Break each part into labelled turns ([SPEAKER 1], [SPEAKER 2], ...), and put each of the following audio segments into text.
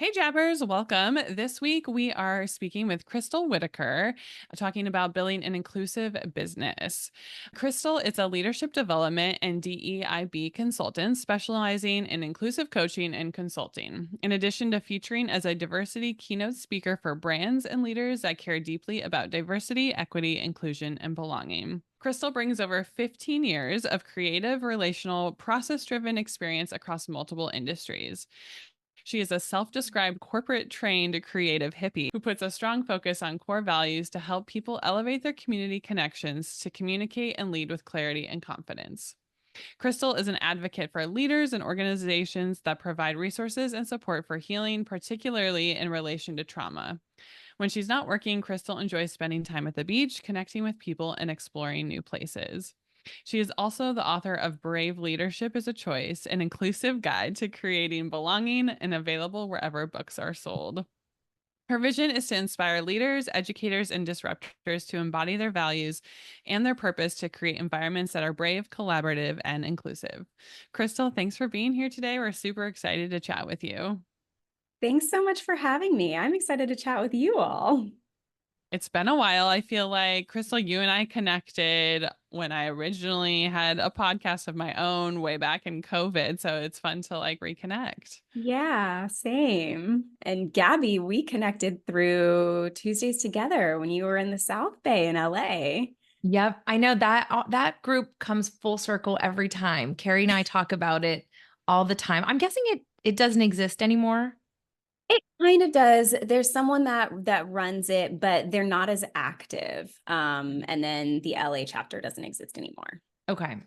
[SPEAKER 1] Hey Jabbers, welcome. This week we are speaking with Crystal Whitaker, talking about building an inclusive business. Crystal is a leadership development and DEIB consultant specializing in inclusive coaching and consulting, in addition to featuring as a diversity keynote speaker for brands and leaders that care deeply about diversity, equity, inclusion, and belonging. Crystal brings over 15 years of creative, relational, process driven experience across multiple industries. She is a self described corporate trained creative hippie who puts a strong focus on core values to help people elevate their community connections to communicate and lead with clarity and confidence. Crystal is an advocate for leaders and organizations that provide resources and support for healing, particularly in relation to trauma. When she's not working, Crystal enjoys spending time at the beach, connecting with people, and exploring new places. She is also the author of Brave Leadership is a Choice, an inclusive guide to creating belonging and available wherever books are sold. Her vision is to inspire leaders, educators, and disruptors to embody their values and their purpose to create environments that are brave, collaborative, and inclusive. Crystal, thanks for being here today. We're super excited to chat with you.
[SPEAKER 2] Thanks so much for having me. I'm excited to chat with you all.
[SPEAKER 1] It's been a while. I feel like, Crystal, you and I connected when I originally had a podcast of my own way back in COVID. So it's fun to reconnect.
[SPEAKER 2] Yeah, same. And Gabby, we connected through Tuesdays Together when you were in the South Bay in LA.
[SPEAKER 3] Yep, I know that group comes full circle every time. Kari and I talk about it all the time. I'm guessing it doesn't exist anymore.
[SPEAKER 2] It kind of does. There's someone that runs it, but they're not as active. And then the LA chapter doesn't exist anymore.
[SPEAKER 3] Okay.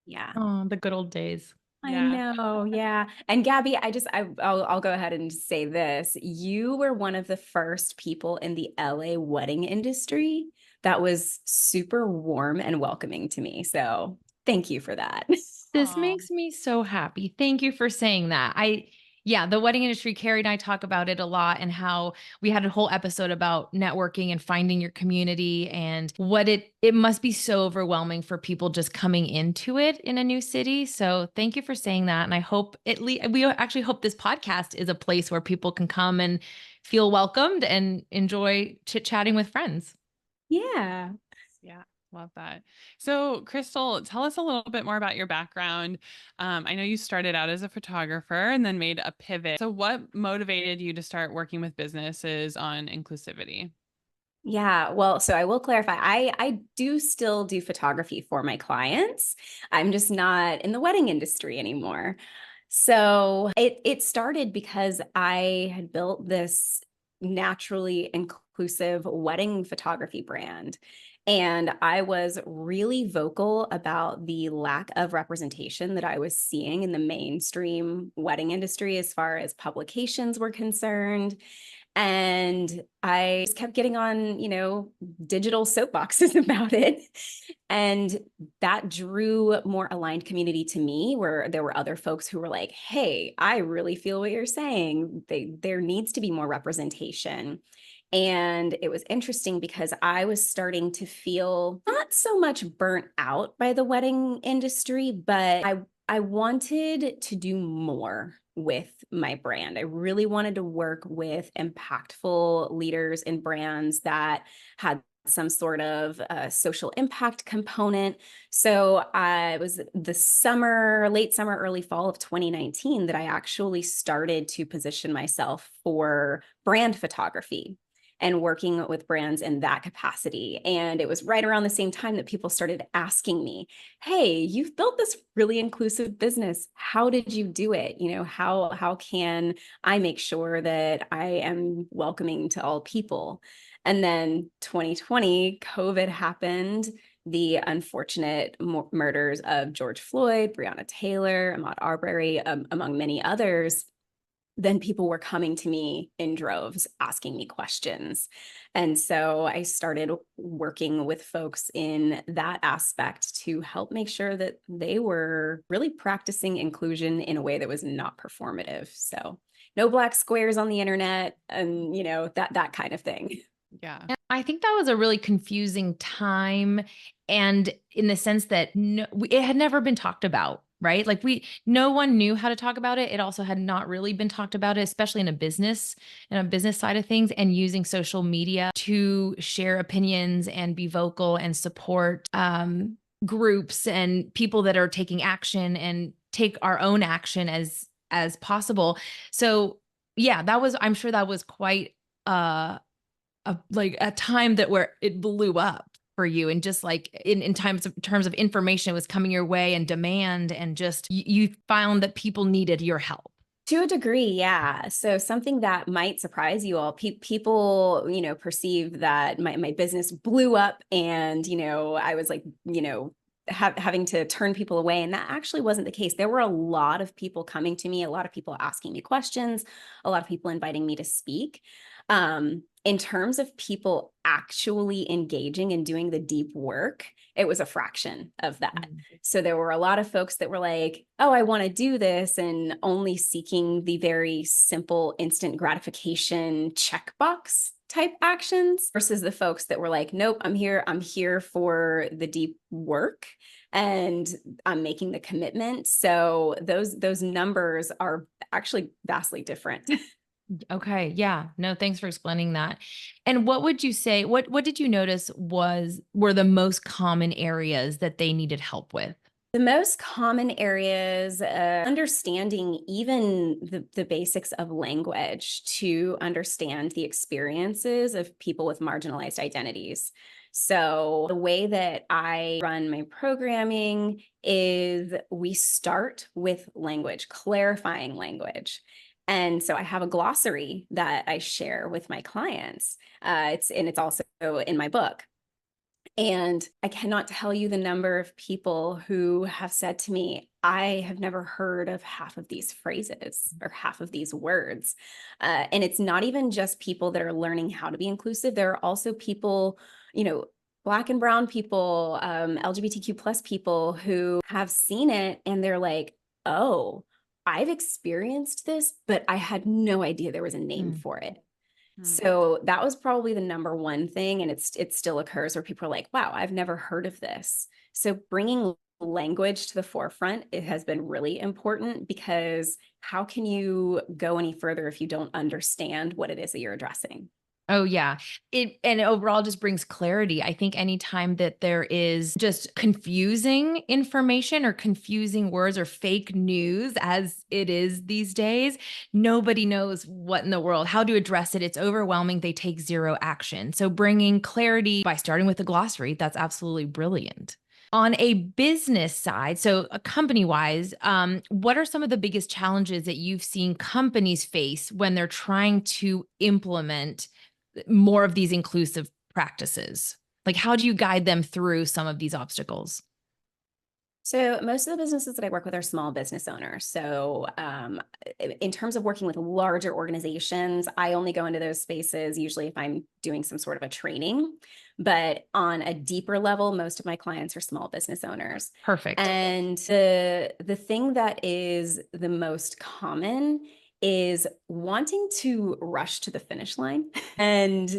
[SPEAKER 2] Yeah.
[SPEAKER 3] Oh, the good old days.
[SPEAKER 2] I
[SPEAKER 1] Yeah.
[SPEAKER 2] know, yeah. And Gabby, I'll go ahead and say this. You were one of the first people in the LA wedding industry that was super warm and welcoming to me. So thank you for that.
[SPEAKER 3] This
[SPEAKER 1] Aw.
[SPEAKER 3] makes me so happy. Thank you for saying that. Yeah, the wedding industry, Kari and I talk about it a lot and how we had a whole episode about networking and finding your community and what it must be so overwhelming for people just coming into it in a new city. So thank you for saying that. And I hope we actually hope this podcast is a place where people can come and feel welcomed and enjoy chit-chatting with friends.
[SPEAKER 2] Yeah.
[SPEAKER 1] Yeah. Love that. So, Crystal, tell us a little bit more about your background. I know you started out as a photographer and then made a pivot. So, what motivated you to start working with businesses on inclusivity?
[SPEAKER 2] Yeah, well, so I will clarify. I do still do photography for my clients. I'm just not in the wedding industry anymore. So it started because I had built this naturally inclusive wedding photography brand. And I was really vocal about the lack of representation that I was seeing in the mainstream wedding industry as far as publications were concerned. And I just kept getting on, digital soapboxes about it. And that drew more aligned community to me, where there were other folks who were like, hey, I really feel what you're saying. There needs to be more representation. And it was interesting because I was starting to feel not so much burnt out by the wedding industry, but I wanted to do more with my brand. I really wanted to work with impactful leaders and brands that had some sort of social impact component. So it was the summer, late summer, early fall of 2019 that I actually started to position myself for brand photography and working with brands in that capacity. And it was right around the same time that people started asking me, hey, you've built this really inclusive business. How did you do it? How can I make sure that I am welcoming to all people? And then 2020, COVID happened. The unfortunate murders of George Floyd, Breonna Taylor, Ahmaud Arbery, among many others. Then people were coming to me in droves asking me questions. And so I started working with folks in that aspect to help make sure that they were really practicing inclusion in a way that was not performative. So no black squares on the internet and, that kind of thing.
[SPEAKER 1] Yeah.
[SPEAKER 3] And I think that was a really confusing time. And in the sense that it had never been talked about right? Like no one knew how to talk about it. It also had not really been talked about it, especially in a business side of things, and using social media to share opinions and be vocal and support groups and people that are taking action and take our own action as possible. So yeah, I'm sure that was quite like a time that where it blew up for you, and just like in terms of information was coming your way and demand, and just you found that people needed your help.
[SPEAKER 2] To a degree, yeah. So something that might surprise you all, people, perceive that my business blew up, and, I was like, having to turn people away. And that actually wasn't the case. There were a lot of people coming to me, a lot of people asking me questions, a lot of people inviting me to speak. In terms of people actually engaging and doing the deep work, it was a fraction of that.
[SPEAKER 3] Mm.
[SPEAKER 2] So there were a lot of folks that were like, oh, I want to do this, and only seeking the very simple instant gratification checkbox type actions, versus the folks that were like, nope, I'm here for the deep work, and I'm making the commitment. So those numbers are actually vastly different.
[SPEAKER 3] Okay. Yeah. No, thanks for explaining that. And what would you say, what did you notice were the most common areas that they needed help with?
[SPEAKER 2] The most common areas, understanding even the basics of language to understand the experiences of people with marginalized identities. So the way that I run my programming is we start with language, clarifying language. And so I have a glossary that I share with my clients. It's also in my book. And I cannot tell you the number of people who have said to me, I have never heard of half of these phrases or half of these words. And it's not even just people that are learning how to be inclusive. There are also people, Black and brown people, LGBTQ plus people who have seen it and they're like, oh, I've experienced this, but I had no idea there was a name for it. So that was probably the number one thing. And it still occurs where people are like, wow, I've never heard of this. So bringing language to the forefront, it has been really important, because how can you go any further if you don't understand what it is that you're addressing?
[SPEAKER 3] Oh yeah. And overall just brings clarity. I think anytime that there is just confusing information or confusing words or fake news, as it is these days, nobody knows what in the world, how to address it. It's overwhelming. They take zero action. So bringing clarity by starting with a glossary, that's absolutely brilliant. On a business side, so company wise, what are some of the biggest challenges that you've seen companies face when they're trying to implement more of these inclusive practices? Like, how do you guide them through some of these obstacles?
[SPEAKER 2] So most of the businesses that I work with are small business owners. So in terms of working with larger organizations, I only go into those spaces usually if I'm doing some sort of a training. But on a deeper level, most of my clients are small business owners.
[SPEAKER 3] Perfect.
[SPEAKER 2] And the thing that is the most common is wanting to rush to the finish line and,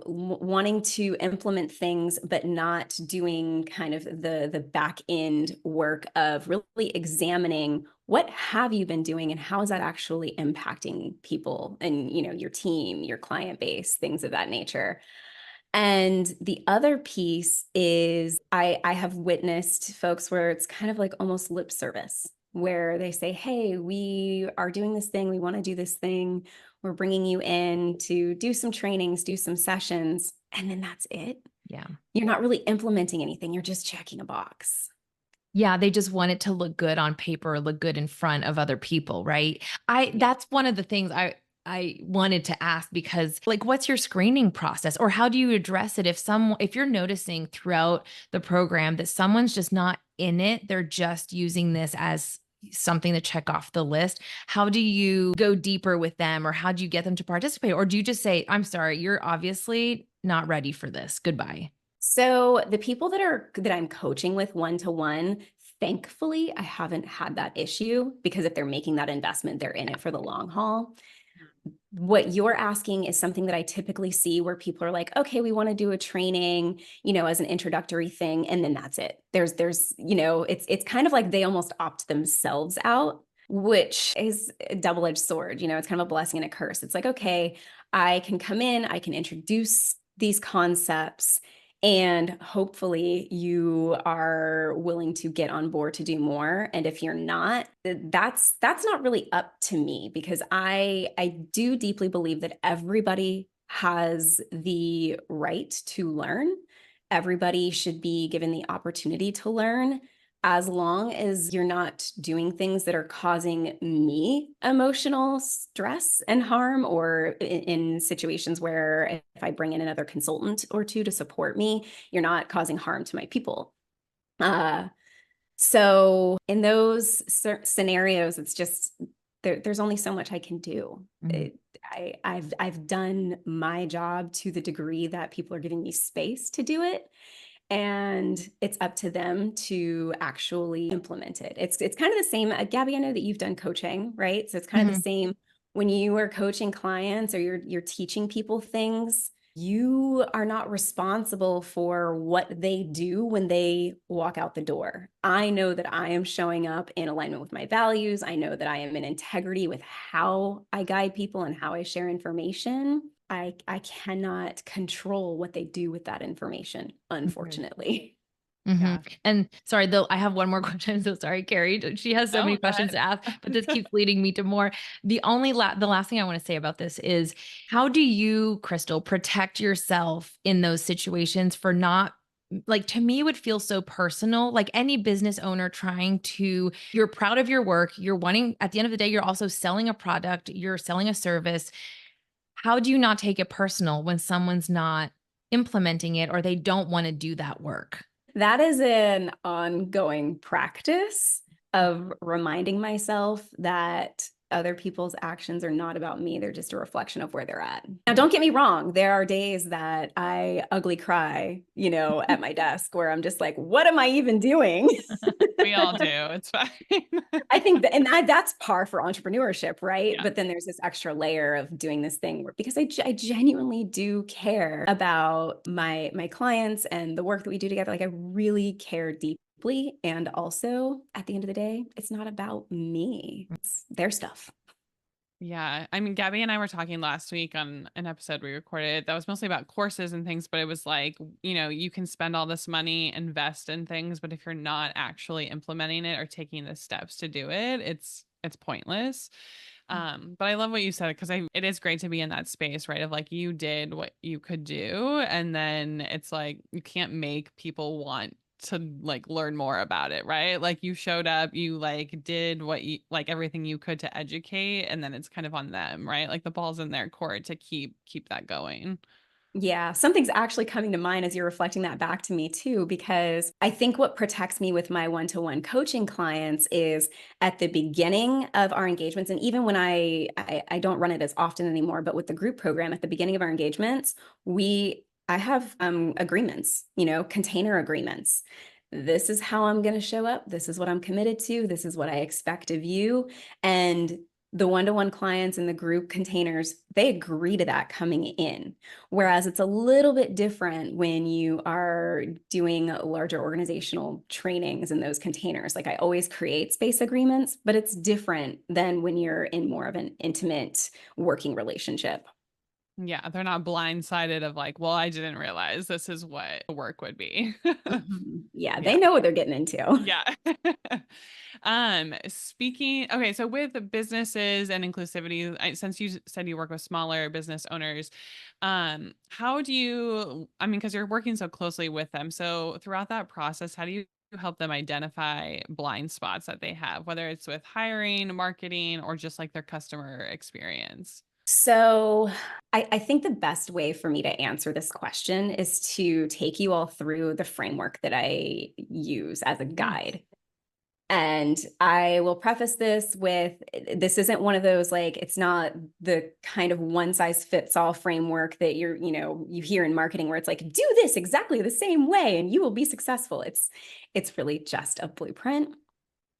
[SPEAKER 2] wanting to implement things, but not doing kind of the back end work of really examining what have you been doing and how is that actually impacting people and, your team, your client base, things of that nature. And the other piece is I have witnessed folks where it's kind of like almost lip service, where they say, hey, we are doing this thing. We want to do this thing. We're bringing you in to do some trainings, do some sessions, and then that's it.
[SPEAKER 3] Yeah.
[SPEAKER 2] You're not really implementing anything. You're just checking a box.
[SPEAKER 3] Yeah, they just want it to look good on paper, look good in front of other people, right? That's one of the things I wanted to ask, because like, what's your screening process, or how do you address it if you're noticing throughout the program that someone's just not in it, they're just using this as something to check off the list? How do you go deeper with them, or how do you get them to participate? Or do you just say, I'm sorry, you're obviously not ready for this. Goodbye.
[SPEAKER 2] So the people that I'm coaching with one-to-one, thankfully, I haven't had that issue, because if they're making that investment, they're in it for the long haul. what you're asking is something that I typically see where people are like, okay, we want to do a training, as an introductory thing. And then that's it. It's kind of like they almost opt themselves out, which is a double-edged sword. It's kind of a blessing and a curse. It's like, okay, I can come in, I can introduce these concepts, and hopefully you are willing to get on board to do more. And if you're not, that's not really up to me, because I do deeply believe that everybody has the right to learn. Everybody should be given the opportunity to learn, as long as you're not doing things that are causing me emotional stress and harm, or in situations where if I bring in another consultant or two to support me, you're not causing harm to my people. So in those scenarios, it's just there's only so much I can do. I've done my job to the degree that people are giving me space to do it. And it's up to them to actually implement it. It's kind of the same. Gabby, I know that you've done coaching, right? So it's kind of the same when you are coaching clients or you're teaching people things. You are not responsible for what they do when they walk out the door. I know that I am showing up in alignment with my values. I know that I am in integrity with how I guide people and how I share information. I cannot control what they do with that information, unfortunately.
[SPEAKER 3] Yeah. And sorry, though, I have one more question. I'm so sorry, Kari. She has so many questions to ask, but this keeps leading me to more. The last thing I want to say about this is, how do you, Crystal, protect yourself in those situations for not, like, to me, it would feel so personal, like any business owner you're proud of your work. You're wanting, at the end of the day, you're also selling a product, you're selling a service. How do you not take it personal when someone's not implementing it or they don't want to do that work?
[SPEAKER 2] That is an ongoing practice of reminding myself that other people's actions are not about me. They're just a reflection of where they're at. Now, don't get me wrong. There are days that I ugly cry, at my desk, where I'm just like, what am I even doing?
[SPEAKER 1] We all do. It's fine.
[SPEAKER 2] I think that's par for entrepreneurship, right?
[SPEAKER 1] Yeah.
[SPEAKER 2] But then there's this extra layer of doing this thing because I genuinely do care about my clients and the work that we do together. Like, I really care deeply. And also, at the end of the day, it's not about me. It's their stuff.
[SPEAKER 1] Yeah. I mean, Gabby and I were talking last week on an episode we recorded that was mostly about courses and things, but it was like, you can spend all this money, invest in things, but if you're not actually implementing it or taking the steps to do it, it's pointless. But I love what you said, because it is great to be in that space, right? Of like, you did what you could do, and then it's like you can't make people want to like learn more about it, right? Like, you showed up, you like did what you like, everything you could to educate, and then it's kind of on them, right? Like, the ball's in their court to keep that going.
[SPEAKER 2] Yeah, something's actually coming to mind as you're reflecting that back to me too, because I think what protects me with my one-to-one coaching clients is at the beginning of our engagements. And even when I don't run it as often anymore, but with the group program at the beginning of our engagements, I have agreements, container agreements. This is how I'm going to show up. This is what I'm committed to. This is what I expect of you. And the one-to-one clients and the group containers, they agree to that coming in. Whereas it's a little bit different when you are doing larger organizational trainings in those containers. Like, I always create space agreements, but it's different than when you're in more of an intimate working relationship.
[SPEAKER 1] Yeah, they're not blindsided of like, well, I didn't realize this is what the work would be.
[SPEAKER 2] Yeah, they
[SPEAKER 1] Yeah.
[SPEAKER 2] know what they're getting into.
[SPEAKER 1] Yeah. Okay, so with the businesses and inclusivity, since you said you work with smaller business owners, how do you, I mean, because you're working so closely with them, so throughout that process, how do you help them identify blind spots that they have, whether it's with hiring, marketing, or just like their customer experience?
[SPEAKER 2] So I think the best way for me to answer this question is to take you all through the framework that I use as a guide. And I will preface this with, this isn't one of those, like, it's not the kind of one size fits all framework that you hear in marketing where it's like, do this exactly the same way and you will be successful. It's really just a blueprint.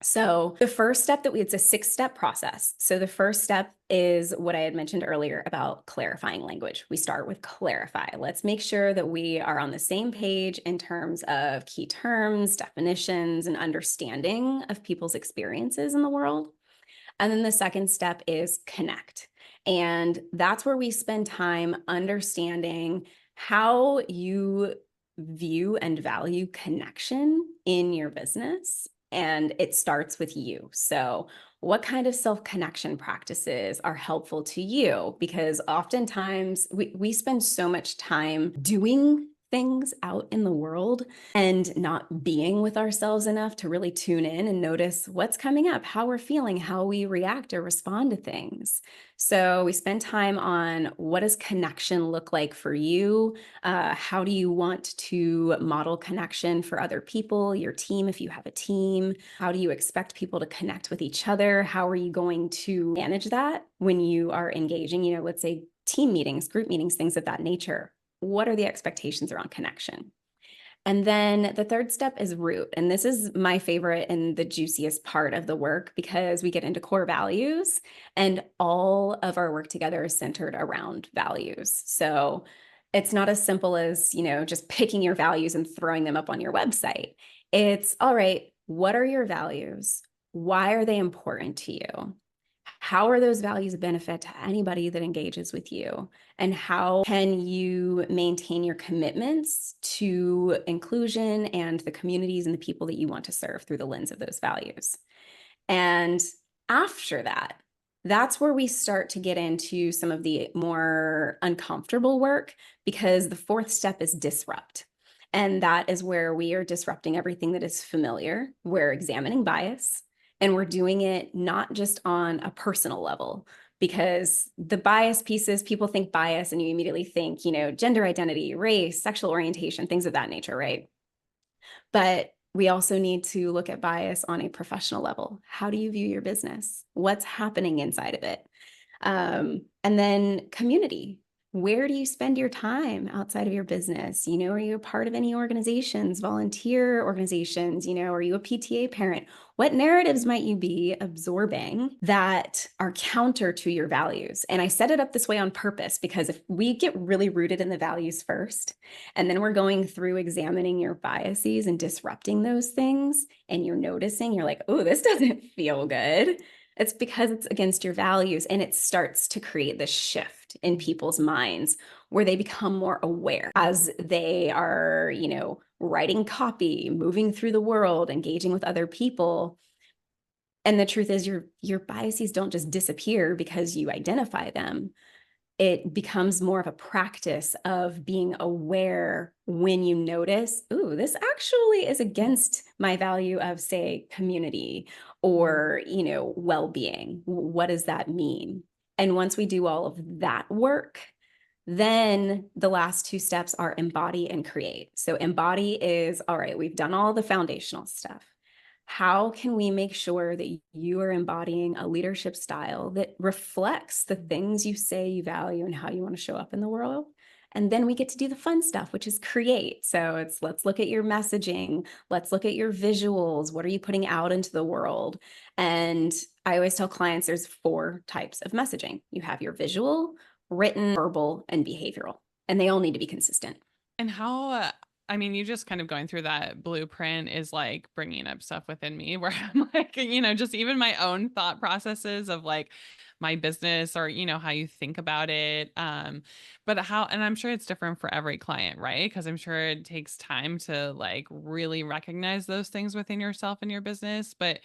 [SPEAKER 2] So the first step it's a 6-step process. So the first step is what I had mentioned earlier about clarifying language. We start with clarify. Let's make sure that we are on the same page in terms of key terms, definitions, and understanding of people's experiences in the world. And then the second step is connect. And that's where we spend time understanding how you view and value connection in your business. And it starts with you. So, what kind of self-connection practices are helpful to you? Because oftentimes we spend so much time doing things out in the world and not being with ourselves enough to really tune in and notice what's coming up, how we're feeling, how we react or respond to things. So we spend time on what does connection look like for you? How do you want to model connection for other people, your team, if you have a team? How do you expect people to connect with each other? How are you going to manage that when you are engaging, let's say team meetings, group meetings, things of that nature? What are the expectations around connection? And then the third step is root. And this is my favorite and the juiciest part of the work because we get into core values and all of our work together is centered around values. So it's not as simple as, just picking your values and throwing them up on your website. It's all right, what are your values? Why are they important to you? How are those values a benefit to anybody that engages with you? And how can you maintain your commitments to inclusion and the communities and the people that you want to serve through the lens of those values? And after that, that's where we start to get into some of the more uncomfortable work because the fourth step is disrupt. And that is where we are disrupting everything that is familiar. We're examining bias. And we're doing it not just on a personal level, because the bias pieces, people think bias and you immediately think, gender identity, race, sexual orientation, things of that nature, right? But we also need to look at bias on a professional level. How do you view your business? What's happening inside of it? And then community. Where do you spend your time outside of your business? Are you a part of any organizations, volunteer organizations? Are you a PTA parent? What narratives might you be absorbing that are counter to your values? And I set it up this way on purpose because if we get really rooted in the values first, and then we're going through examining your biases and disrupting those things, and you're noticing, you're like, oh, this doesn't feel good. It's because it's against your values, and it starts to create this shift in people's minds where they become more aware as they are, writing copy, moving through the world, engaging with other people. And the truth is your biases don't just disappear because you identify them. It becomes more of a practice of being aware when you notice, ooh, this actually is against my value of, say, community or, well-being. What does that mean? And once we do all of that work, then the last two steps are embody and create. So embody is, all right, we've done all the foundational stuff. How can we make sure that you are embodying a leadership style that reflects the things you say you value and how you want to show up in the world? And then we get to do the fun stuff, which is create. So it's let's look at your messaging. Let's look at your visuals. What are you putting out into the world? And I always tell clients there's 4 types of messaging. You have your visual, written, verbal, and behavioral, and they all need to be consistent.
[SPEAKER 1] And how, you just kind of going through that blueprint is like bringing up stuff within me where I'm like, just even my own thought processes of like my business or, how you think about it. But and I'm sure it's different for every client, right? Because I'm sure it takes time to like really recognize those things within yourself and your business. But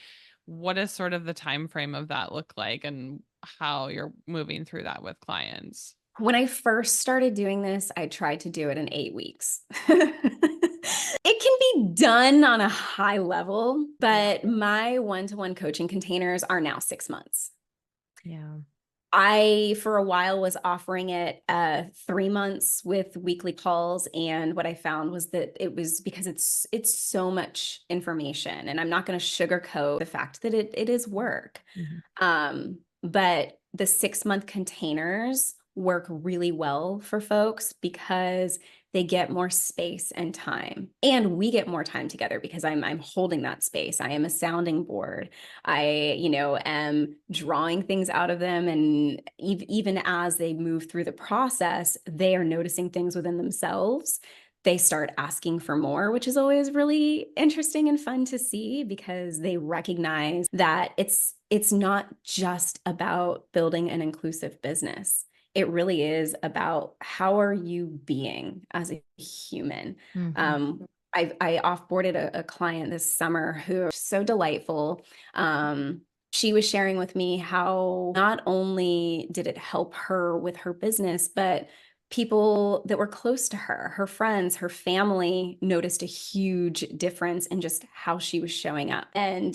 [SPEAKER 1] what does sort of the time frame of that look like and how you're moving through that with clients?
[SPEAKER 2] When I first started doing this, I tried to do it in 8 weeks. It can be done on a high level, but my one-to-one coaching containers are now 6 months.
[SPEAKER 3] Yeah.
[SPEAKER 2] I, for a while, was offering it 3 months with weekly calls. And what I found was that it was because it's so much information, and I'm not going to sugarcoat the fact that it is work. But the 6-month containers work really well for folks because they get more space and time. And we get more time together because I'm holding that space. I am a sounding board. I, am drawing things out of them. And even as they move through the process, they are noticing things within themselves. They start asking for more, which is always really interesting and fun to see because they recognize that it's not just about building an inclusive business. It really is about how are you being as a human. I offboarded a client this summer who was so delightful. She was sharing with me how not only did it help her with her business, but people that were close to her, her friends, her family noticed a huge difference in just how she was showing up and,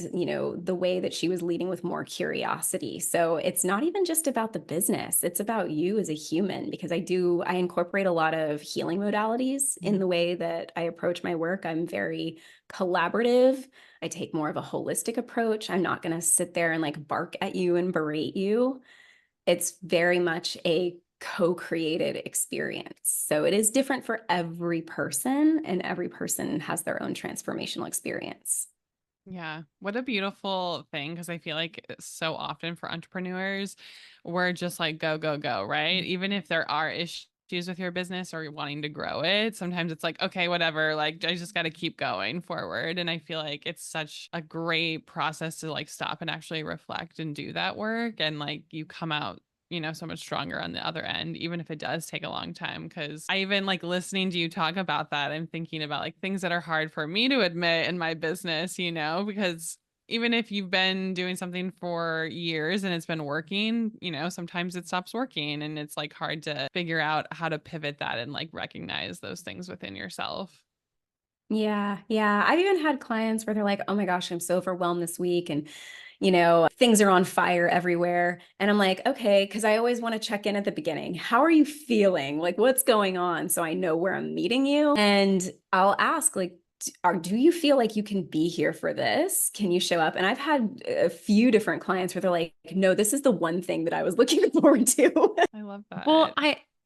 [SPEAKER 2] the way that she was leading with more curiosity. So it's not even just about the business, it's about you as a human, because I incorporate a lot of healing modalities in the way that I approach my work. I'm very collaborative. I take more of a holistic approach. I'm not going to sit there and like bark at you and berate you. It's very much a co-created experience. So it is different for every person, and every person has their own transformational experience.
[SPEAKER 1] Yeah. What a beautiful thing. Because I feel like so often for entrepreneurs, we're just like, go, go, go, right? Even if there are issues with your business or you're wanting to grow it, sometimes it's like, okay, whatever. Like, I just got to keep going forward. And I feel like it's such a great process to like stop and actually reflect and do that work. And like, you come out so much stronger on the other end, even if it does take a long time. Cause I even like listening to you talk about that, I'm thinking about like things that are hard for me to admit in my business, because even if you've been doing something for years and it's been working, sometimes it stops working and it's like hard to figure out how to pivot that and like recognize those things within yourself.
[SPEAKER 2] Yeah. Yeah. I've even had clients where they're like, oh my gosh, I'm so overwhelmed this week. And, things are on fire everywhere. And I'm like, okay, because I always want to check in at the beginning. How are you feeling? Like, what's going on? So I know where I'm meeting you. And I'll ask, like, do you feel like you can be here for this? Can you show up? And I've had a few different clients where they're like, no, this is the one thing that I was looking forward to.
[SPEAKER 1] I love that.
[SPEAKER 3] Well,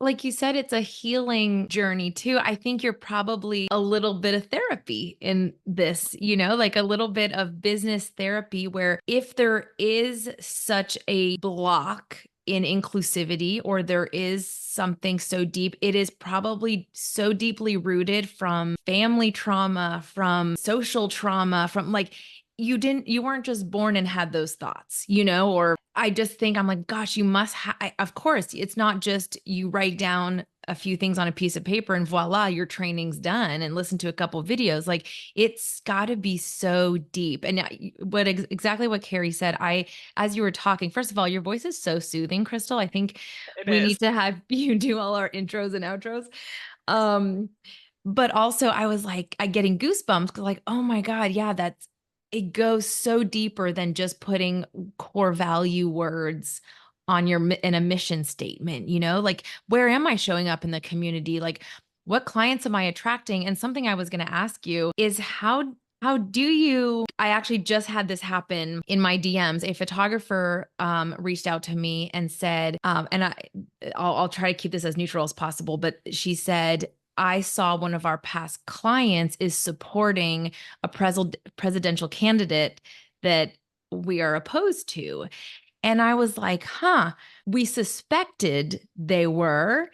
[SPEAKER 3] like you said, it's a healing journey too. I think you're probably a little bit of therapy in this, like a little bit of business therapy where if there is such a block in inclusivity or there is something so deep, it is probably so deeply rooted from family trauma, from social trauma, from like you weren't just born and had those thoughts, or I just think I'm like, gosh, you must of course, it's not just you write down a few things on a piece of paper and voila, your training's done and listen to a couple videos. Like it's got to be so deep. And exactly what Kari said, as you were talking, first of all, your voice is so soothing, Crystal. I think
[SPEAKER 1] It
[SPEAKER 3] we
[SPEAKER 1] is.
[SPEAKER 3] need to have you do all our intros and outros. But also I was like, I getting goosebumps because like, oh my God, yeah, it goes so deeper than just putting core value words on in a mission statement, like where am I showing up in the community? Like what clients am I attracting? And something I was going to ask you is how do you, I actually just had this happen in my DMs. A photographer reached out to me and said, I'll try to keep this as neutral as possible, but she said, I saw one of our past clients is supporting a presidential candidate that we are opposed to. And I was like, we suspected they were.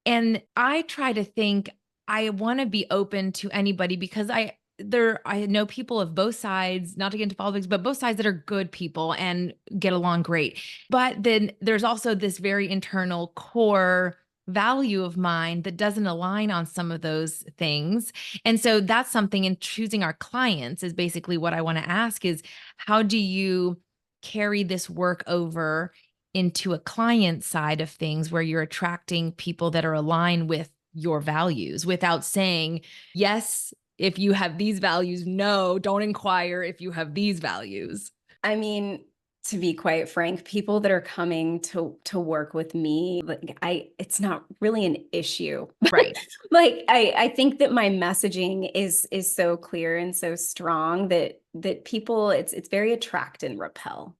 [SPEAKER 3] And I try to think I want to be open to anybody because I know people of both sides, not to get into politics, but both sides that are good people and get along great. But then there's also this very internal core value of mine that doesn't align on some of those things. And so that's something in choosing our clients is basically what I want to ask is how do you carry this work over into a client side of things where you're attracting people that are aligned with your values without saying, yes, if you have these values, no, don't inquire if you have these values.
[SPEAKER 2] I mean, to be quite frank, people that are coming to work with me, like it's not really an issue.
[SPEAKER 3] Right.
[SPEAKER 2] Like I think that my messaging is so clear and so strong that people it's very attract and repel.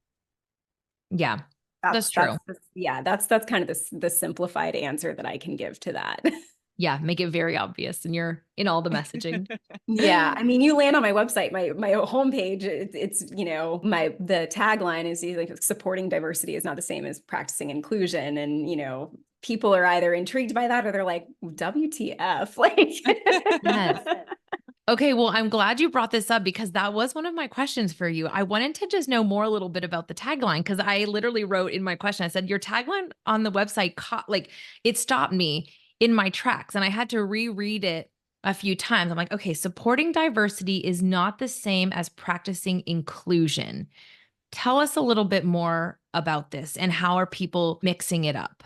[SPEAKER 3] Yeah. That's true.
[SPEAKER 2] That's kind of the simplified answer that I can give to that.
[SPEAKER 3] Yeah, make it very obvious and you're in all the messaging.
[SPEAKER 2] Yeah, I mean, you land on my website, my homepage. It's the tagline is like supporting diversity is not the same as practicing inclusion, and people are either intrigued by that or they're like, WTF, like.
[SPEAKER 3] Yes. Okay, well, I'm glad you brought this up because that was one of my questions for you. I wanted to just know more a little bit about the tagline because I literally wrote in my question, I said, your tagline on the website like it stopped me in my tracks and I had to reread it a few times. I'm like, okay, supporting diversity is not the same as practicing inclusion. Tell us a little bit more about this and how are people mixing it up?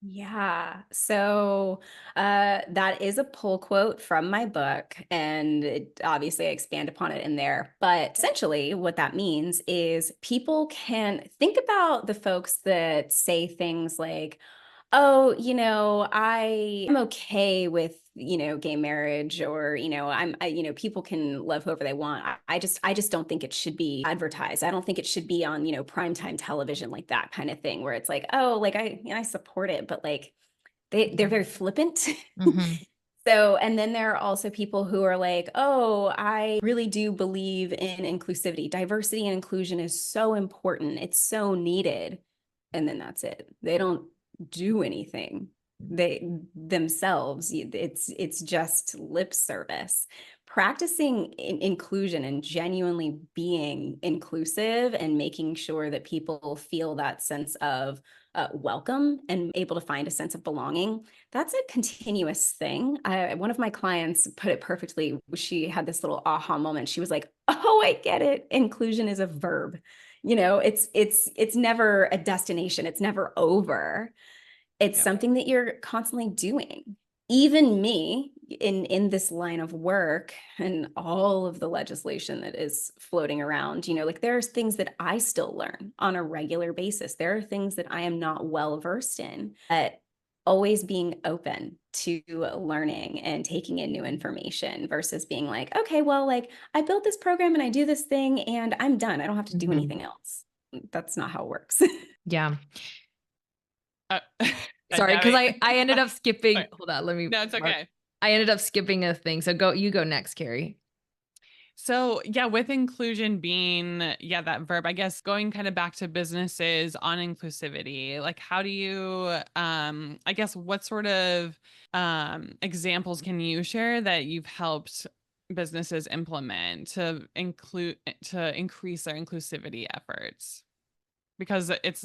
[SPEAKER 2] Yeah. So that is a pull quote from my book, and obviously I expand upon it in there. But essentially, what that means is people can think about the folks that say things like, oh, I'm okay with, gay marriage, or, people can love whoever they want. I just don't think it should be advertised. I don't think it should be on, primetime television, like that kind of thing, where it's like, oh, like I support it, but like they're very flippant.
[SPEAKER 3] Mhm.
[SPEAKER 2] So, and then there are also people who are like, oh, I really do believe in inclusivity. Diversity and inclusion is so important. It's so needed. And then that's it. They don't do anything. They themselves, it's just lip service. Practicing inclusion and genuinely being inclusive and making sure that people feel that sense of welcome and able to find a sense of belonging, that's a continuous thing. One of my clients put it perfectly. She had this little aha moment. She was like, oh, I get it. Inclusion is a verb. It's never a destination. It's never over. It's something that you're constantly doing. Even me in this line of work and all of the legislation that is floating around, like there's things that I still learn on a regular basis. There are things that I am not well versed in, but always being open to learning and taking in new information versus being like, okay, well, like I built this program and I do this thing and I'm done. I don't have to do
[SPEAKER 3] Mhm.
[SPEAKER 2] anything else. That's not how it works.
[SPEAKER 3] Yeah.
[SPEAKER 1] Uh,
[SPEAKER 3] Sorry, because
[SPEAKER 1] Gabby.
[SPEAKER 3] I ended up skipping.
[SPEAKER 1] Sorry.
[SPEAKER 3] Hold on, let me
[SPEAKER 1] No, it's
[SPEAKER 3] mark.
[SPEAKER 1] okay.
[SPEAKER 3] I ended up skipping a thing. So you go next, Kari.
[SPEAKER 1] So, yeah, with inclusion being, that verb, I guess going kind of back to businesses on inclusivity, like how do you, I guess, what sort of examples can you share that you've helped businesses implement to increase their inclusivity efforts? Because it's,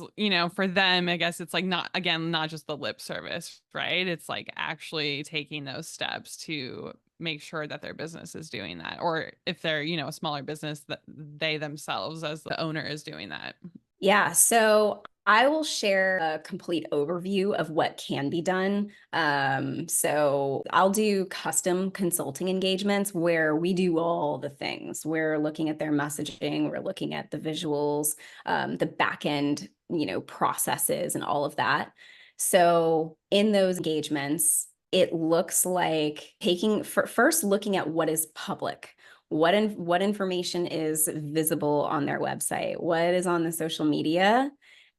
[SPEAKER 1] for them, I guess it's like not, again, not just the lip service, right? It's like actually taking those steps to make sure that their business is doing that. Or if they're, a smaller business, that they themselves as the owner is doing that.
[SPEAKER 2] Yeah, so I will share a complete overview of what can be done. So I'll do custom consulting engagements where we do all the things. We're looking at their messaging, we're looking at the visuals, the back end, processes and all of that. So in those engagements, it looks like first looking at what is public. What information is visible on their website, what is on the social media,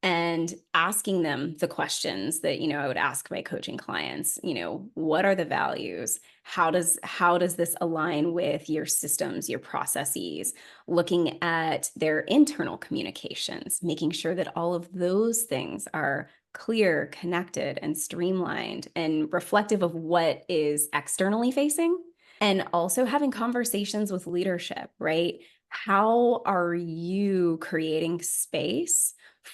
[SPEAKER 2] and asking them the questions that I would ask my coaching clients. What are the values? How does this align with your systems, your processes? Looking at their internal communications, making sure that all of those things are clear, connected, and streamlined and reflective of what is externally facing, and also having conversations with leadership, right? How are you creating space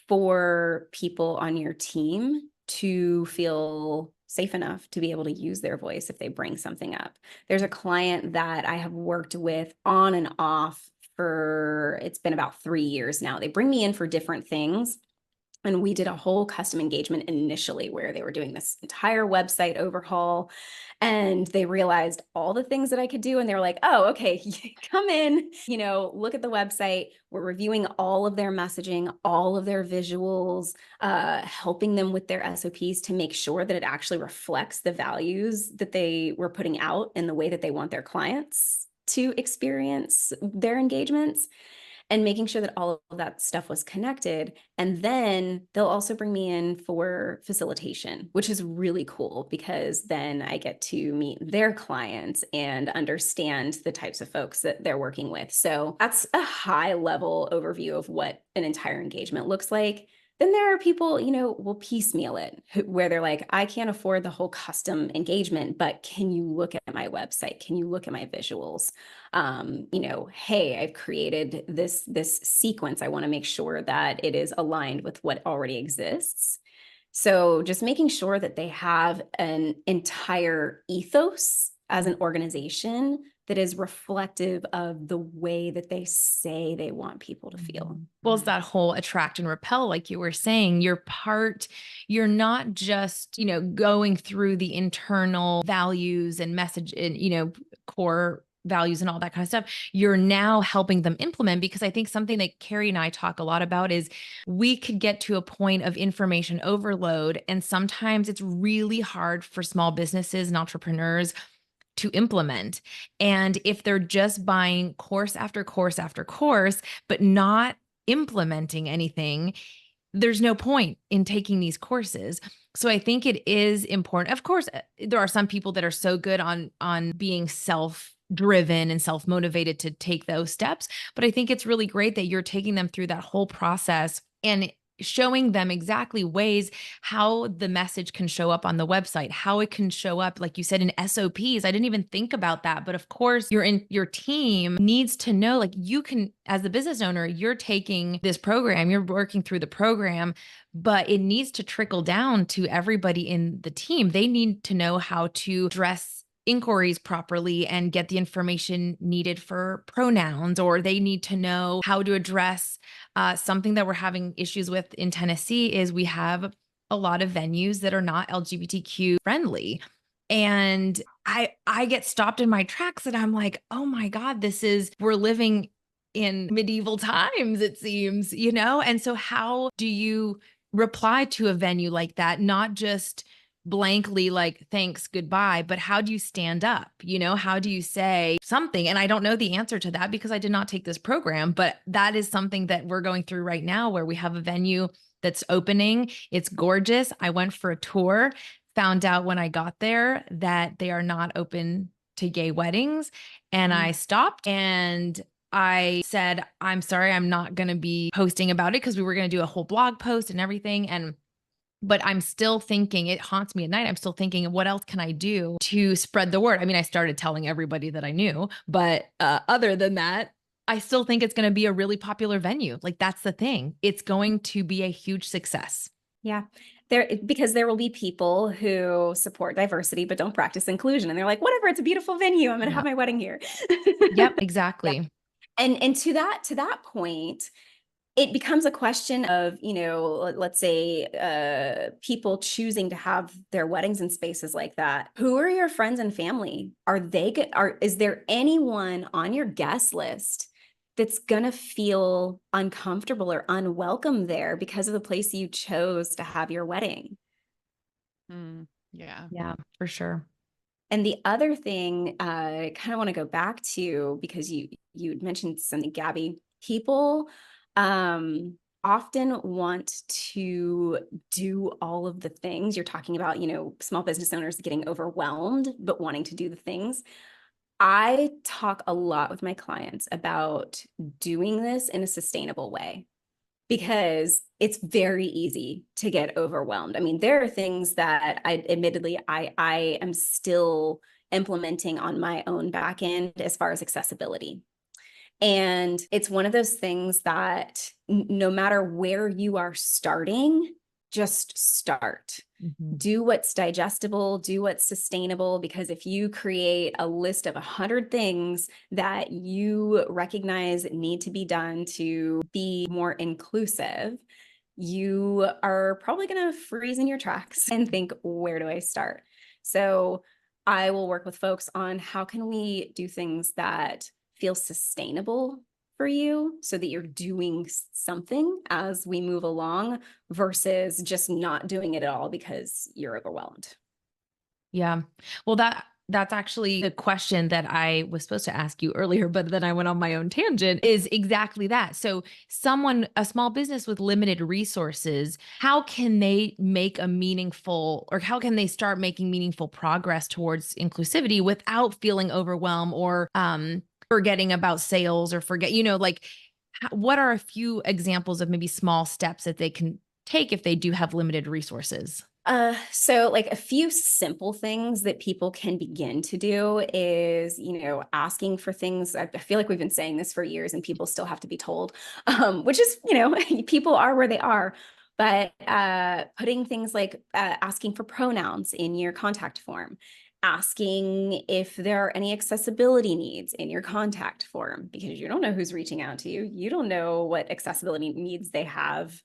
[SPEAKER 2] for people on your team to feel safe enough to be able to use their voice if they bring something up? There's a client that I have worked with on and off it's been about 3 years now. They bring me in for different things. And we did a whole custom engagement initially where they were doing this entire website overhaul, and they realized all the things that I could do. And they were like, oh, okay, come in, look at the website. We're reviewing all of their messaging, all of their visuals, helping them with their SOPs to make sure that it actually reflects the values that they were putting out in the way that they want their clients to experience their engagements. and making sure that all of that stuff was connected. And then they'll also bring me in for facilitation, which is really cool because then I get to meet their clients and understand the types of folks that they're working with. So that's a high level overview of what an entire engagement looks like. Then there are people, will piecemeal it where they're like, I can't afford the whole custom engagement, but can you look at my website? Can you look at my visuals? Hey, I've created this sequence. I want to make sure that it is aligned with what already exists. So just making sure that they have an entire ethos as an organization that is reflective of the way that they say they want people to feel.
[SPEAKER 3] Well, it's that whole attract and repel, like you were saying, you're not just, going through the internal values and message and, core values and all that kind of stuff. You're now helping them implement, because I think something that Kari and I talk a lot about is we could get to a point of information overload. And sometimes it's really hard for small businesses and entrepreneurs to implement. And if they're just buying course after course after course, but not implementing anything, there's no point in taking these courses. So I think it is important. Of course, there are some people that are so good on being self-driven and self-motivated to take those steps, but I think it's really great that you're taking them through that whole process and showing them exactly ways how the message can show up on the website, how it can show up, like you said, in SOPs. I didn't even think about that. But of course, your team needs to know, like, you can, as the business owner, you're taking this program, you're working through the program, but it needs to trickle down to everybody in the team. They need to know how to address inquiries properly and get the information needed for pronouns, or they need to know how to address something that we're having issues with in Tennessee is we have a lot of venues that are not LGBTQ friendly. And I get stopped in my tracks and I'm like, oh my God, we're living in medieval times, it seems, And so how do you reply to a venue like that? Not just blankly like, thanks, goodbye, but how do you stand up? How do you say something? And I don't know the answer to that because I did not take this program, but that is something that we're going through right now where we have a venue that's opening. It's gorgeous. I went for a tour, found out when I got there that they are not open to gay weddings. And I stopped and I said, I'm sorry, I'm not going to be posting about it because we were going to do a whole blog post and everything. But I'm still thinking, it haunts me at night. I'm still thinking, what else can I do to spread the word? I mean, I started telling everybody that I knew, but other than that, I still think it's going to be a really popular venue. Like, that's the thing. It's going to be a huge success.
[SPEAKER 2] Yeah. Because there will be people who support diversity, but don't practice inclusion. And they're like, whatever, it's a beautiful venue. I'm going to have my wedding here.
[SPEAKER 3] Yep, exactly.
[SPEAKER 2] Yeah. And to that point, it becomes a question of, let's say people choosing to have their weddings in spaces like that. Who are your friends and family? Is there anyone on your guest list that's going to feel uncomfortable or unwelcome there because of the place you chose to have your wedding?
[SPEAKER 1] Yeah.
[SPEAKER 3] Yeah, for sure.
[SPEAKER 2] And the other thing I kind of want to go back to, because you mentioned something, Gabby, people often want to do all of the things. You're talking about, small business owners getting overwhelmed, but wanting to do the things. I talk a lot with my clients about doing this in a sustainable way, because it's very easy to get overwhelmed. I mean, there are things that I am still implementing on my own back end as far as accessibility. And it's one of those things that no matter where you are starting, just start. Do what's digestible, do what's sustainable, because if you create a list of 100 things that you recognize need to be done to be more inclusive, you are probably going to freeze in your tracks and think, where do I start? So I will work with folks on how can we do things that feel sustainable for you so that you're doing something as we move along versus just not doing it at all because you're overwhelmed.
[SPEAKER 3] Yeah. Well, that That's actually the question that I was supposed to ask you earlier, but then I went on my own tangent, is exactly that. So a small business with limited resources, how can they make a meaningful, or how can they start making meaningful progress towards inclusivity without feeling overwhelmed or forgetting about sales, or what are a few examples of maybe small steps that they can take if they do have limited resources?
[SPEAKER 2] So like a few simple things that people can begin to do is, asking for things. I feel like we've been saying this for years and people still have to be told, which is, people are where they are. But putting things like asking for pronouns in your contact form, asking if there are any accessibility needs in your contact form, because you don't know who's reaching out to you. You don't know what accessibility needs they have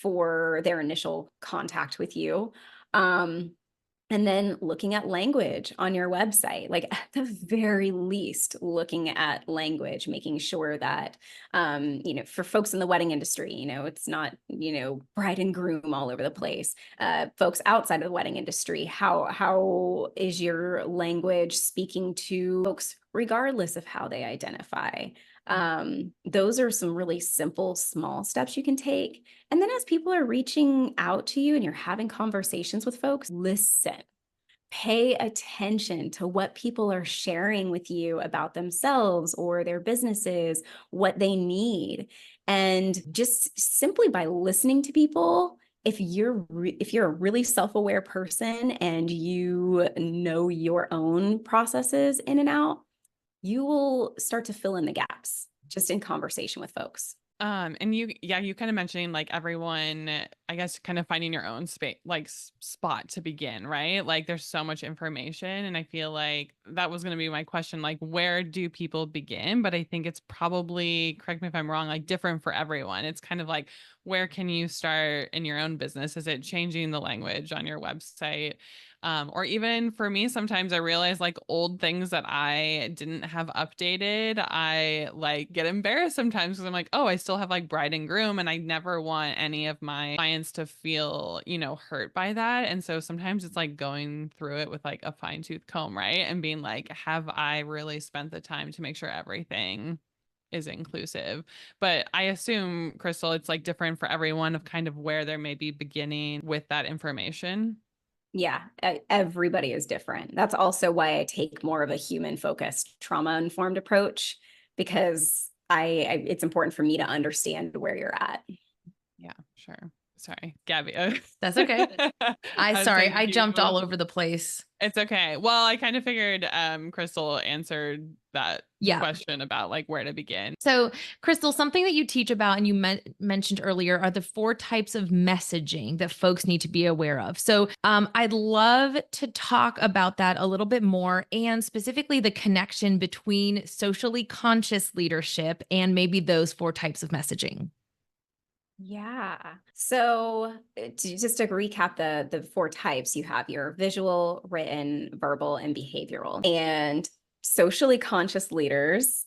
[SPEAKER 2] for their initial contact with you. And then looking at language on your website, like at the very least, looking at language, making sure that, for folks in the wedding industry, it's not, bride and groom all over the place. Folks outside of the wedding industry, how is your language speaking to folks regardless of how they identify? Those are some really simple, small steps you can take. And then as people are reaching out to you and you're having conversations with folks, listen, pay attention to what people are sharing with you about themselves or their businesses, what they need. And just simply by listening to people, if you're a really self-aware person and you know your own processes in and out, you will start to fill in the gaps just in conversation with folks.
[SPEAKER 1] And you kind of mentioning like everyone, I guess, kind of finding your own space, like spot to begin, right? Like there's so much information. And I feel like that was going to be my question, like, where do people begin? But I think it's probably, correct me if I'm wrong, like different for everyone. It's kind of like, where can you start in your own business? Is it changing the language on your website? Or even for me, sometimes I realize like old things that I didn't have updated. I like get embarrassed sometimes because I'm like, oh, I still have like bride and groom, and I never want any of my clients to feel, hurt by that. And so sometimes it's like going through it with like a fine tooth comb, right? And being like, have I really spent the time to make sure everything is inclusive? But I assume, Crystal, it's like different for everyone of kind of where they're maybe beginning with that information.
[SPEAKER 2] Yeah, everybody is different. That's also why I take more of a human focused, trauma informed approach, because it's important for me to understand where you're at.
[SPEAKER 1] Yeah, sure. Sorry, Gabby.
[SPEAKER 3] That's okay. I jumped all
[SPEAKER 1] you.
[SPEAKER 3] over the place.
[SPEAKER 1] It's okay. Well, I kind of figured Crystal answered that question about like where to begin.
[SPEAKER 3] So, Crystal, something that you teach about and you mentioned earlier are the 4 types of messaging that folks need to be aware of. So, I'd love to talk about that a little bit more, and specifically the connection between socially conscious leadership and maybe those 4 types of messaging.
[SPEAKER 2] Yeah. So just to recap the 4 types, you have your visual, written, verbal, and behavioral. And socially conscious leaders,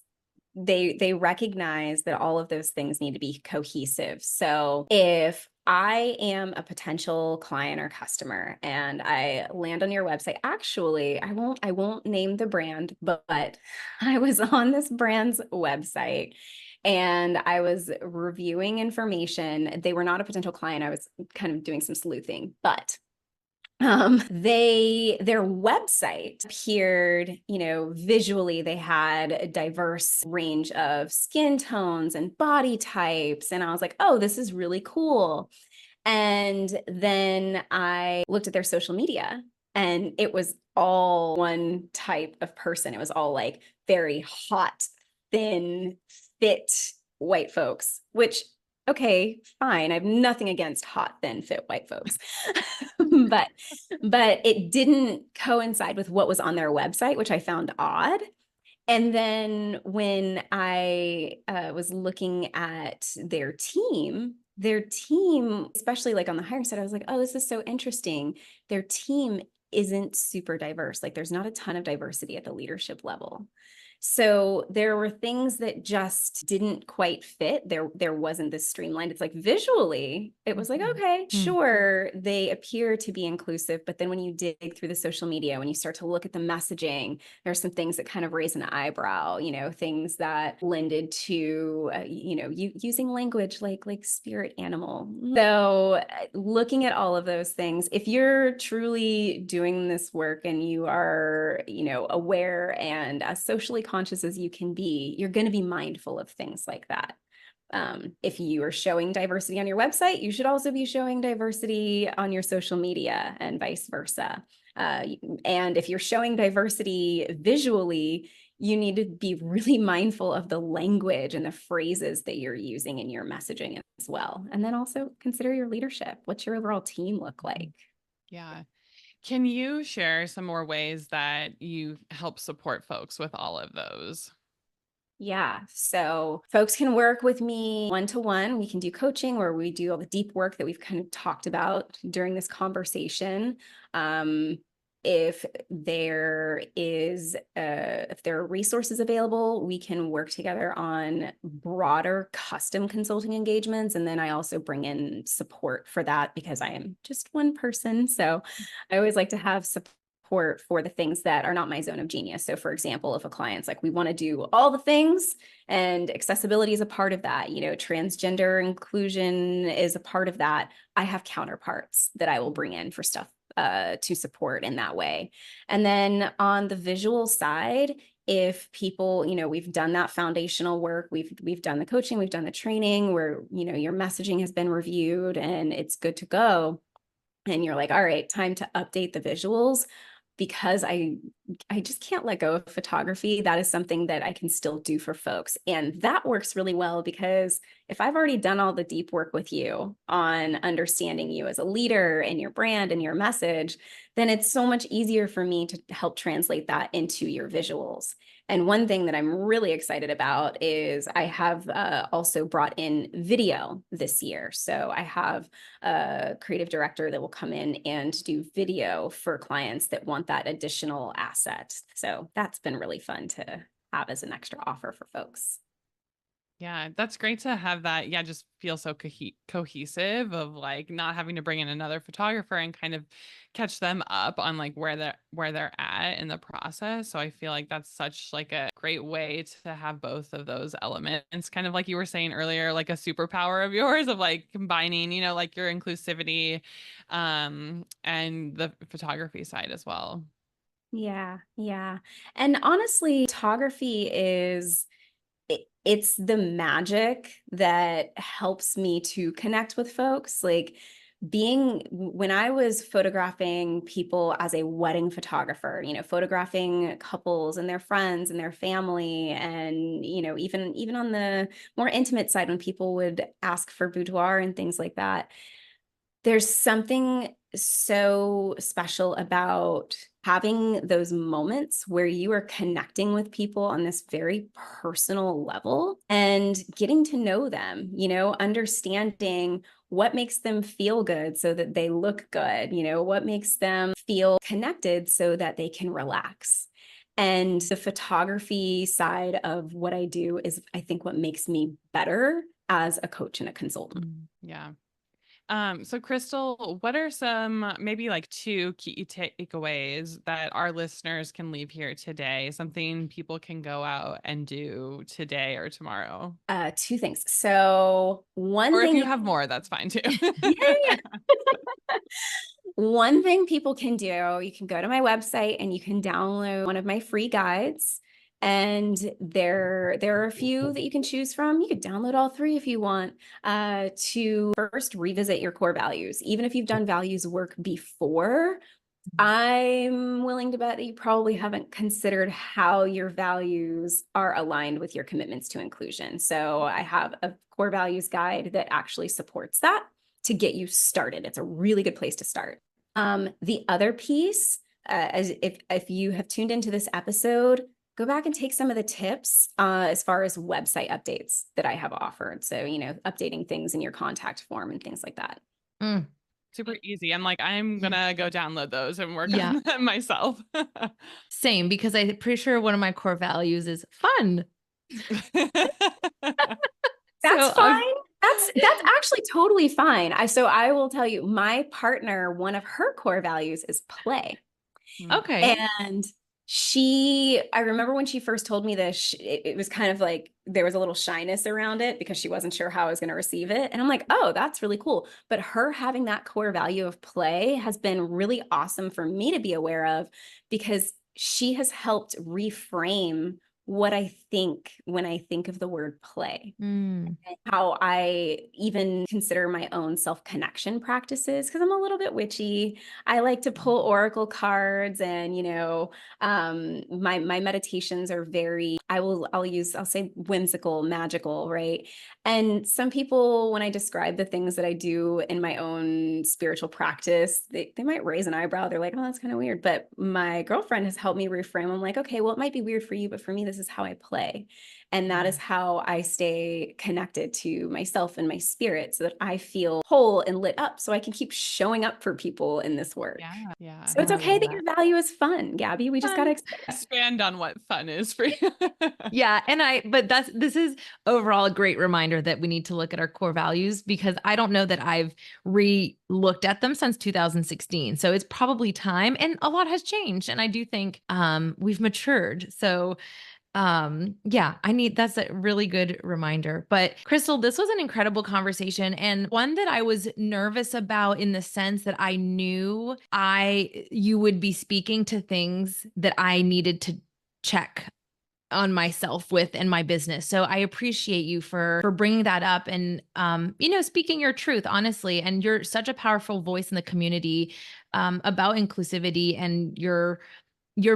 [SPEAKER 2] they recognize that all of those things need to be cohesive. So if I am a potential client or customer and I land on your website, actually, I won't name the brand, but I was on this brand's website and I was reviewing information. They were not a potential client. I was kind of doing some sleuthing, but their website appeared, visually, they had a diverse range of skin tones and body types. And I was like, oh, this is really cool. And then I looked at their social media and it was all one type of person. It was all like very hot, thin, fit white folks, which, okay, fine. I have nothing against hot, thin, fit white folks. but it didn't coincide with what was on their website, which I found odd. And then when I was looking at their team, especially like on the hiring side, I was like, oh, this is so interesting. Their team isn't super diverse. Like there's not a ton of diversity at the leadership level. So there were things that just didn't quite fit. There wasn't this streamlined. It's like visually, it was like, okay, sure, they appear to be inclusive. But then when you dig through the social media, when you start to look at the messaging, there's some things that kind of raise an eyebrow, things that lended to, using language like spirit animal. So looking at all of those things, if you're truly doing this work and you are, aware and as socially conscious as you can be, you're going to be mindful of things like that. If you are showing diversity on your website, you should also be showing diversity on your social media and vice versa. And if you're showing diversity visually, you need to be really mindful of the language and the phrases that you're using in your messaging as well. And then also consider your leadership. What's your overall team look like?
[SPEAKER 1] Yeah. Can you share some more ways that you help support folks with all of those?
[SPEAKER 2] Yeah. So folks can work with me one-to-one. We can do coaching where we do all the deep work that we've kind of talked about during this conversation. If there are resources available, we can work together on broader custom consulting engagements. And then I also bring in support for that because I am just one person. So I always like to have support for the things that are not my zone of genius. So for example, if a client's like, we want to do all the things and accessibility is a part of that, transgender inclusion is a part of that, I have counterparts that I will bring in for stuff to support in that way. And then on the visual side, if people, we've done that foundational work, we've done the coaching, we've done the training where, your messaging has been reviewed and it's good to go. And you're like, all right, time to update the visuals. Because I just can't let go of photography. That is something that I can still do for folks. And that works really well because if I've already done all the deep work with you on understanding you as a leader and your brand and your message, then it's so much easier for me to help translate that into your visuals. And one thing that I'm really excited about is I have also brought in video this year. So I have a creative director that will come in and do video for clients that want that additional asset. So that's been really fun to have as an extra offer for folks.
[SPEAKER 1] Yeah, that's great to have that. Yeah, just feel so cohesive of like not having to bring in another photographer and kind of catch them up on like where they're at in the process. So I feel like that's such like a great way to have both of those elements, kind of like you were saying earlier, like a superpower of yours of like combining, like your inclusivity and the photography side as well.
[SPEAKER 2] Yeah, yeah. And honestly, photography it's the magic that helps me to connect with folks. Like when I was photographing people as a wedding photographer, photographing couples and their friends and their family, and even on the more intimate side when people would ask for boudoir and things like that, there's something so special about having those moments where you are connecting with people on this very personal level and getting to know them, understanding what makes them feel good so that they look good, what makes them feel connected so that they can relax. And the photography side of what I do is, I think, what makes me better as a coach and a consultant.
[SPEAKER 1] Yeah. So Crystal, what are some maybe like two key takeaways that our listeners can leave here today? Something people can go out and do today or tomorrow?
[SPEAKER 2] Two things. So one
[SPEAKER 1] Or if
[SPEAKER 2] thing,
[SPEAKER 1] you have more, that's fine too.
[SPEAKER 2] yeah. One thing people can do, you can go to my website and you can download one of my free guides. And there are a few that you can choose from. You could download all three if you want, to first revisit your core values. Even if you've done values work before, I'm willing to bet that you probably haven't considered how your values are aligned with your commitments to inclusion. So I have a core values guide that actually supports that to get you started. It's a really good place to start. The other piece, as if you have tuned into this episode, go back and take some of the tips as far as website updates that I have offered. So, updating things in your contact form and things like that.
[SPEAKER 1] super easy. I'm like, I'm
[SPEAKER 3] Yeah.
[SPEAKER 1] gonna go download those and work
[SPEAKER 3] Yeah.
[SPEAKER 1] on them myself.
[SPEAKER 3] Same, because I'm pretty sure one of my core values is fun.
[SPEAKER 2] That's
[SPEAKER 3] So
[SPEAKER 2] fine. That's actually totally fine. So I will tell you, my partner, one of her core values is play.
[SPEAKER 1] Mm.
[SPEAKER 3] okay.
[SPEAKER 2] And I remember when she first told me this, it was kind of like there was a little shyness around it because she wasn't sure how I was going to receive it. And I'm like, oh, that's really cool. But her having that core value of play has been really awesome for me to be aware of, because she has helped reframe what I think when I think of the word play.
[SPEAKER 3] Mm.
[SPEAKER 2] And how I even consider my own self-connection practices, because I'm a little bit witchy. I like to pull oracle cards, and my meditations are very, I'll say whimsical, magical, right? And some people, when I describe the things that I do in my own spiritual practice, they might raise an eyebrow. They're like, oh, that's kind of weird. But my girlfriend has helped me reframe. I'm like, okay, well, it might be weird for you, but for me, this is how I play. And that is how I stay connected to myself and my spirit, so that I feel whole and lit up, so I can keep showing up for people in this work.
[SPEAKER 1] Yeah. Yeah.
[SPEAKER 2] So
[SPEAKER 3] Oh,
[SPEAKER 2] it's
[SPEAKER 3] I
[SPEAKER 2] okay
[SPEAKER 3] love
[SPEAKER 2] that
[SPEAKER 3] that.
[SPEAKER 2] your value is fun, Gabby. We just got to
[SPEAKER 1] Fun.
[SPEAKER 2] expand.
[SPEAKER 1] Expand on what fun is for you.
[SPEAKER 3] Yeah. But this is overall a great reminder that we need to look at our core values, because I don't know that I've re-looked at them since 2016. So it's probably time, and a lot has changed. And I do think we've matured. So yeah, that's a really good reminder. But Crystal, this was an incredible conversation, and one that I was nervous about, in the sense that I knew you would be speaking to things that I needed to check on myself with and my business. So I appreciate you for bringing that up, and speaking your truth honestly. And you're such a powerful voice in the community about inclusivity, and you're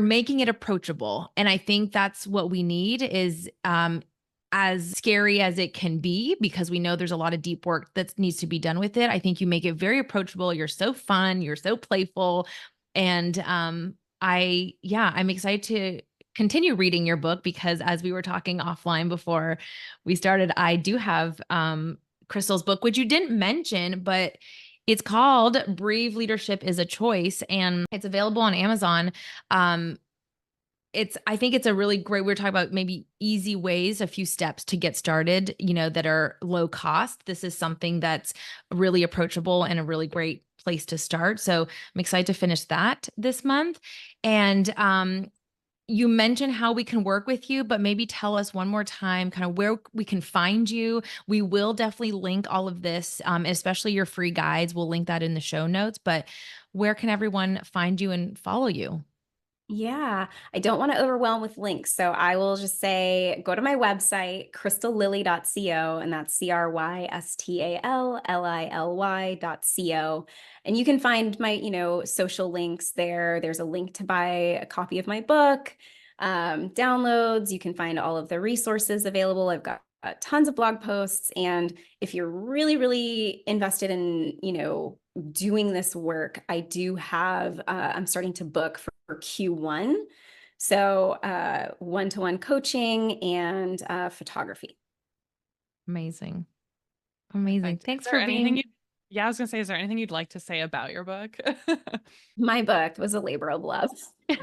[SPEAKER 3] making it approachable. And I think that's what we need, is as scary as it can be, because we know there's a lot of deep work that needs to be done with it. I think you make it very approachable. You're so fun, you're so playful. And I'm excited to continue reading your book, because as we were talking offline before we started, I do have Crystal's book, which you didn't mention, but it's called Brave Leadership is a Choice, and it's available on Amazon. Um, I think it's a really great, we're talking about maybe easy ways, a few steps to get started, that are low cost. This is something that's really approachable and a really great place to start. So I'm excited to finish that this month. And you mentioned how we can work with you, but maybe tell us one more time kind of where we can find you. We will definitely link all of this, especially your free guides. We'll link that in the show notes. But where can everyone find you and follow you?
[SPEAKER 2] Yeah, I don't want to overwhelm with links. So I will just say, go to my website, crystallily.co, and that's crystallily.co. And you can find my, social links there. There's a link to buy a copy of my book, downloads. You can find all of the resources available. I've got tons of blog posts. And if you're really, really invested in, doing this work, I do have, I'm starting to book for Q1. So one-to-one coaching and photography.
[SPEAKER 3] Amazing. Amazing.
[SPEAKER 1] Perfect. Is
[SPEAKER 3] Thanks
[SPEAKER 1] there
[SPEAKER 3] for
[SPEAKER 1] anything
[SPEAKER 3] being,
[SPEAKER 1] you Yeah, I was gonna say, is there anything you'd like to say about your book?
[SPEAKER 2] My book was a labor of love.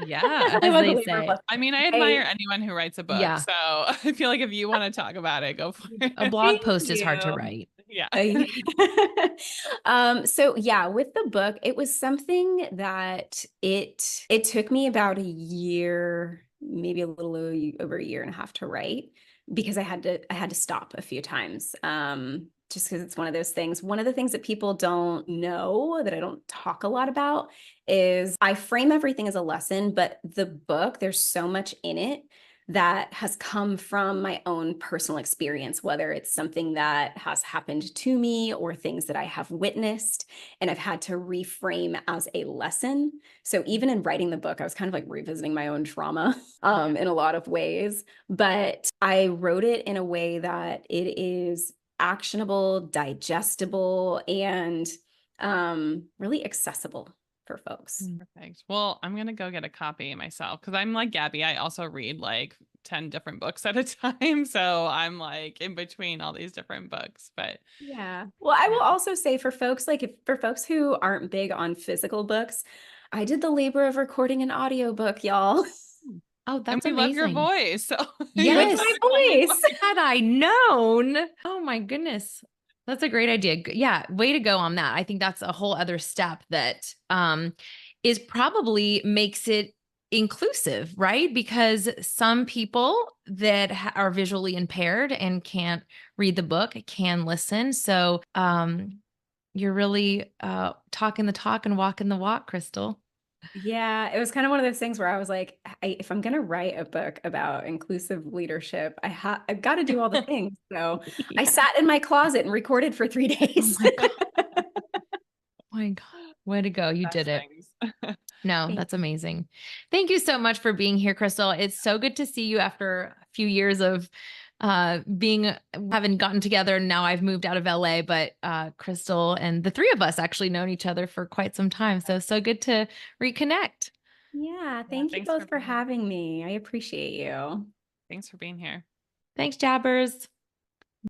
[SPEAKER 1] Yeah.
[SPEAKER 2] It
[SPEAKER 3] as
[SPEAKER 2] was a
[SPEAKER 3] they
[SPEAKER 2] labor of
[SPEAKER 3] say.
[SPEAKER 2] love.
[SPEAKER 1] I mean, I admire anyone who writes a book.
[SPEAKER 3] Yeah,
[SPEAKER 1] So I feel like if you want to talk about it, go for
[SPEAKER 3] a
[SPEAKER 1] it.
[SPEAKER 3] blog
[SPEAKER 2] Thank
[SPEAKER 3] post is hard to
[SPEAKER 2] you.
[SPEAKER 3] write.
[SPEAKER 1] Yeah.
[SPEAKER 2] So yeah, with the book, it was something that it took me about a year, maybe a little over a year and a half to write, because I had to stop a few times. Just because it's one of those things. One of the things that people don't know, that I don't talk a lot about, is I frame everything as a lesson, but the book, there's so much in it that has come from my own personal experience, whether it's something that has happened to me or things that I have witnessed and I've had to reframe as a lesson. So even in writing the book, I was kind of like revisiting my own trauma in a lot of ways, but I wrote it in a way that it is actionable, digestible, and really accessible for folks.
[SPEAKER 1] Perfect. Well, I'm gonna go get a copy myself, because I'm like Gabby. I also read like 10 different books at a time. So I'm like in between all these different books. But
[SPEAKER 2] Yeah. Well, I will also say for folks for folks who aren't big on physical books, I did the labor of recording an audiobook, y'all.
[SPEAKER 3] Oh,
[SPEAKER 1] and
[SPEAKER 3] that's
[SPEAKER 1] we love your
[SPEAKER 3] amazing.
[SPEAKER 1] voice. So
[SPEAKER 2] With
[SPEAKER 3] Yes.
[SPEAKER 2] my
[SPEAKER 1] only
[SPEAKER 2] voice.
[SPEAKER 3] Had I known. Oh my goodness. That's a great idea. Yeah, way to go on that. I think that's a whole other step that is probably makes it inclusive, right? Because some people that are visually impaired and can't read the book can listen. So you're really talking the talk and walking the walk, Crystal.
[SPEAKER 2] Yeah, it was kind of one of those things where I was like, if I'm going to write a book about inclusive leadership, I've got to do all the things. So I
[SPEAKER 3] Yeah.
[SPEAKER 2] sat in my closet and recorded for 3
[SPEAKER 3] Oh
[SPEAKER 2] days.
[SPEAKER 3] my God. Oh my God. Way to go. You did
[SPEAKER 1] best
[SPEAKER 3] it.
[SPEAKER 1] things.
[SPEAKER 3] No, that's amazing. Thank you so much for being here, Crystal. It's so good to see you after a few years of haven't gotten together. Now I've moved out of LA, but Crystal and the three of us actually known each other for quite some time. So good to reconnect.
[SPEAKER 2] Yeah,
[SPEAKER 1] Yeah,
[SPEAKER 2] thank you
[SPEAKER 1] thanks for
[SPEAKER 2] both for
[SPEAKER 1] being here.
[SPEAKER 2] having me. I appreciate you.
[SPEAKER 1] Thanks for being here.
[SPEAKER 3] Thanks, Jabbers.